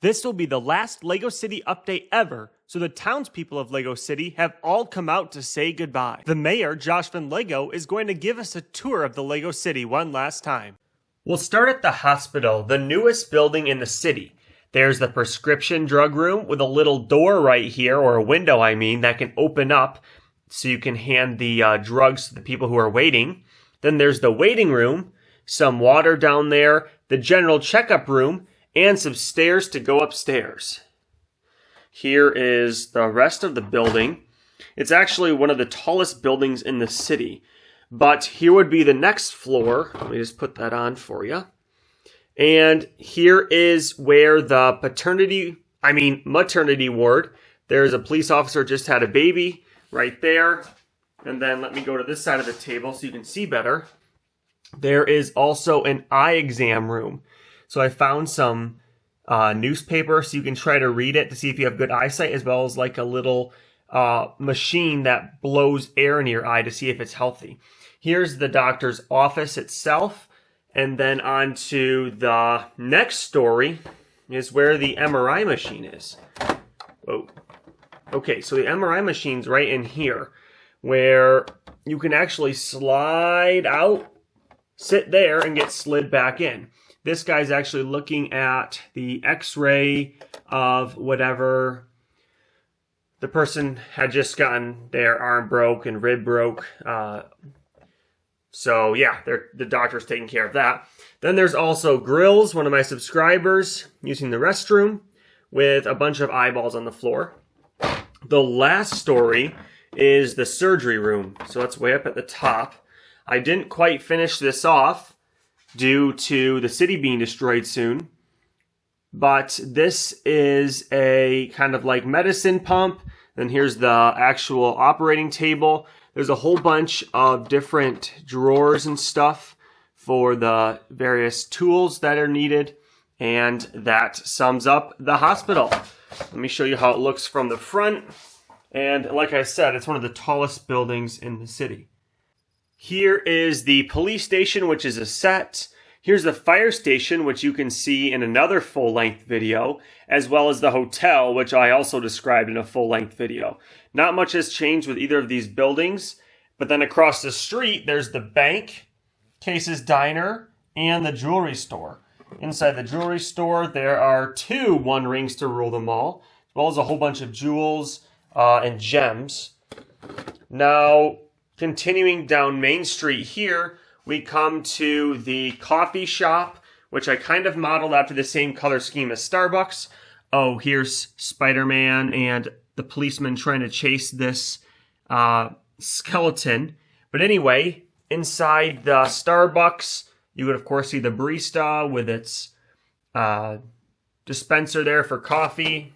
This will be the last LEGO City update ever, so the townspeople of LEGO City have all come out to say goodbye. The mayor, Josh Van Lego, is going to give us a tour of the LEGO City one last time. We'll start at the hospital, the newest building in the city. There's the prescription drug room with a little door right here, or a window I mean, that can open up so you can hand the drugs to the people who are waiting. Then there's the waiting room, some water down there, the general checkup room, and some stairs to go upstairs. Here is the rest of the building. It's actually one of the tallest buildings in the city. But here would be the next floor. Let me just put that on for you. And here is where the maternity ward. There's a police officer just had a baby right there. And then let me go to this side of the table so you can see better. There is also an eye exam room. So I found some newspaper so you can try to read it to see if you have good eyesight, as well as like a little machine that blows air in your eye to see if it's healthy. Here's the doctor's office itself. And then on to the next story is where the MRI machine is. Whoa. Okay, so the MRI machine's right in here, where you can actually slide out, sit there, and get slid back in. This guy's actually looking at the x-ray of whatever the person had just gotten their arm broke and rib broke. So yeah, the doctor's taking care of that. Then there's also Grills, one of my subscribers, using the restroom with a bunch of eyeballs on the floor. The last story is the surgery room. So that's way up at the top. I didn't quite finish this off due to the city being destroyed soon. But this is a kind of like medicine pump. Then here's the actual operating table. There's a whole bunch of different drawers and stuff for the various tools that are needed. And that sums up the hospital. Let me show you how it looks from the front. And like I said, it's one of the tallest buildings in the city. Here is the police station, which is a set. Here's the fire station, which you can see in another full-length video, as well as the hotel, which I also described in a full-length video. Not much has changed with either of these buildings, but then across the street, there's the bank, Case's Diner, and the jewelry store. Inside the jewelry store, there are 2 One Rings to rule them all, as well as a whole bunch of jewels and gems. Now, continuing down Main Street here, we come to the coffee shop, which I kind of modeled after the same color scheme as Starbucks. Oh, here's Spider-Man and the policeman trying to chase this skeleton. But anyway, inside the Starbucks, you would of course see the barista with its dispenser there for coffee.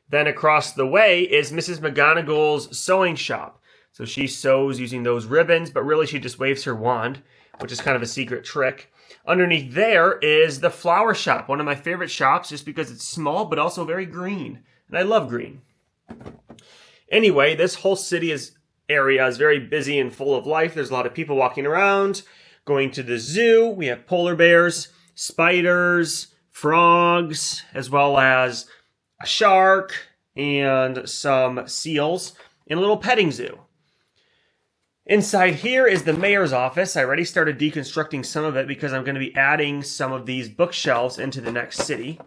Then across the way is Mrs. McGonagall's sewing shop. So she sews using those ribbons, but really she just waves her wand, which is kind of a secret trick. Underneath there is the flower shop, one of my favorite shops just because it's small but also very green. And I love green. Anyway, this whole area is very busy and full of life. There's a lot of people walking around, going to the zoo. We have polar bears, spiders, frogs, as well as a shark and some seals in a little petting zoo. Inside here is the mayor's office. I already started deconstructing some of it because I'm going to be adding some of these bookshelves into the next city.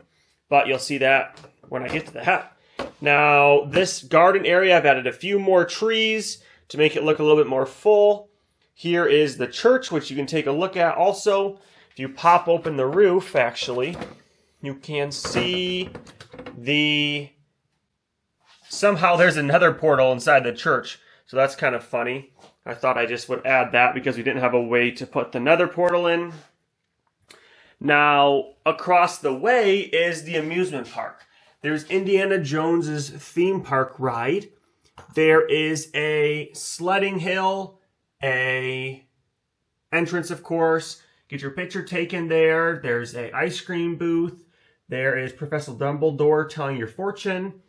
But you'll see that when I get to that. Now, this garden area, I've added a few more trees to make it look a little bit more full. Here is the church, which you can take a look at also. If you pop open the roof, actually, you can see somehow there's another portal inside the church. So that's kind of funny. I thought I just would add that because we didn't have a way to put the nether portal in. Now, across the way is the amusement park. There's Indiana Jones's theme park ride. There is a sledding hill, a entrance, of course. Get your picture taken there. There's a ice cream booth. There is Professor Dumbledore telling your fortune.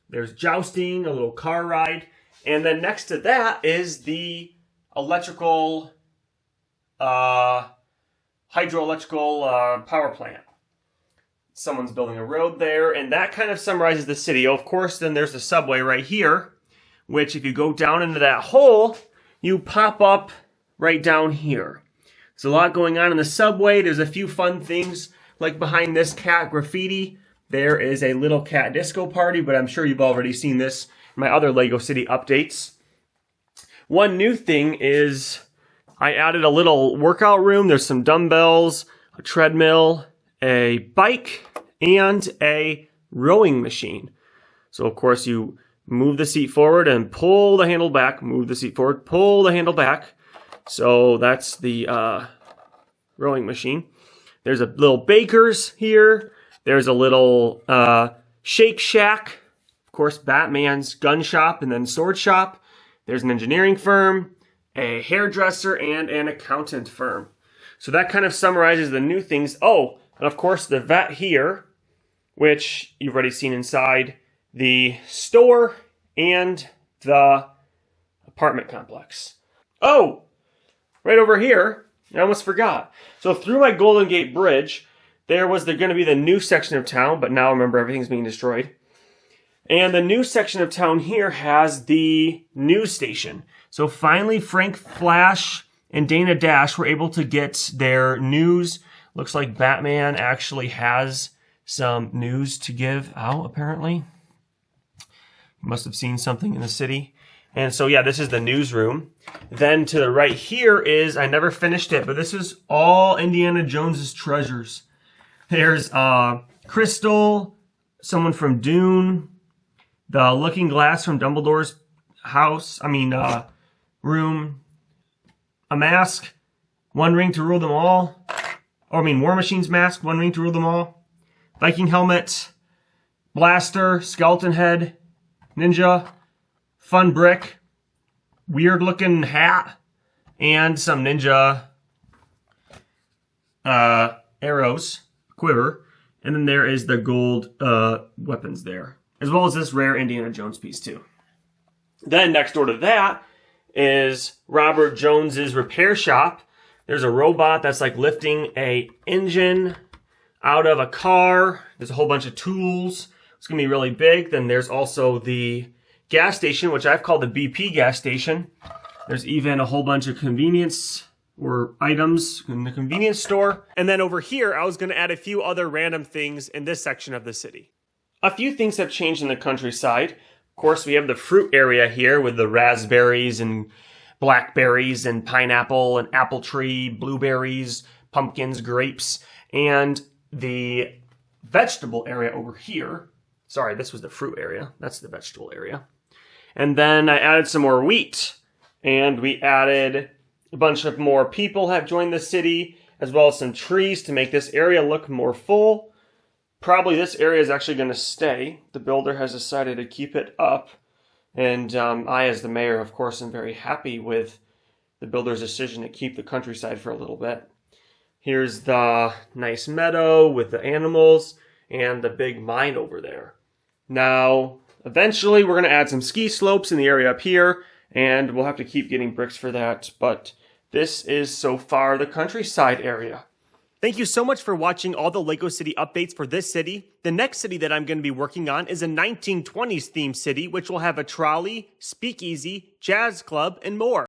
There's jousting, a little car ride. And then next to that is the hydroelectrical power plant. Someone's building a road there, and that kind of summarizes the city. Of course, then there's the subway right here, which if you go down into that hole, you pop up right down here. There's a lot going on in the subway. There's a few fun things, like behind this cat graffiti, there is a little cat disco party, but I'm sure you've already seen this in my other LEGO City updates. One new thing is I added a little workout room. There's some dumbbells, a treadmill, a bike, and a rowing machine. So of course you move the seat forward and pull the handle back, move the seat forward, pull the handle back. So that's the rowing machine. There's a little baker's here. There's a little Shake Shack. Of course, Batman's gun shop and then sword shop. There's an engineering firm, a hairdresser, and an accountant firm. So that kind of summarizes the new things. Oh, and of course the vet here, which you've already seen inside the store and the apartment complex. Oh, right over here, I almost forgot. So through my Golden Gate Bridge, there was going to be the new section of town, but now remember everything's being destroyed. And the new section of town here has the news station. So finally Frank Flash and Dana Dash were able to get their news. Looks like Batman actually has some news to give out, apparently. You must have seen something in the city. And so, yeah, this is the newsroom. Then to the right here is, I never finished it, but this is all Indiana Jones's treasures. There's Crystal, someone from Dune, the Looking Glass from Dumbledore's room, a mask, one ring to rule them all. War Machine's mask, one ring to rule them all. Viking helmet, blaster, skeleton head, ninja, fun brick, weird looking hat, and some ninja arrows, quiver. And then there is the gold weapons there, as well as this rare Indiana Jones piece too. Then next door to that is Robert Jones's repair shop. There's a robot that's like lifting a engine out of a car. There's a whole bunch of tools. It's gonna be really big. Then there's also the gas station, which I've called the BP gas station. There's even a whole bunch of convenience or items in the convenience store. And then over here, I was gonna add a few other random things in this section of the city. A few things have changed in the countryside. Of course, we have the fruit area here with the raspberries and blackberries and pineapple and apple tree, blueberries, pumpkins, grapes, and the vegetable area over here. Sorry, this was the fruit area. That's the vegetable area. And then I added some more wheat, and we added a bunch of more people have joined the city, as well as some trees to make this area look more full. Probably this area is actually going to stay. The builder has decided to keep it up. And I, as the mayor, of course, am very happy with the builder's decision to keep the countryside for a little bit. Here's the nice meadow with the animals and the big mine over there. Now, eventually, we're going to add some ski slopes in the area up here, and we'll have to keep getting bricks for that. But this is so far the countryside area. Thank you so much for watching all the LEGO City updates for this city. The next city that I'm going to be working on is a 1920s themed city, which will have a trolley, speakeasy, jazz club, and more.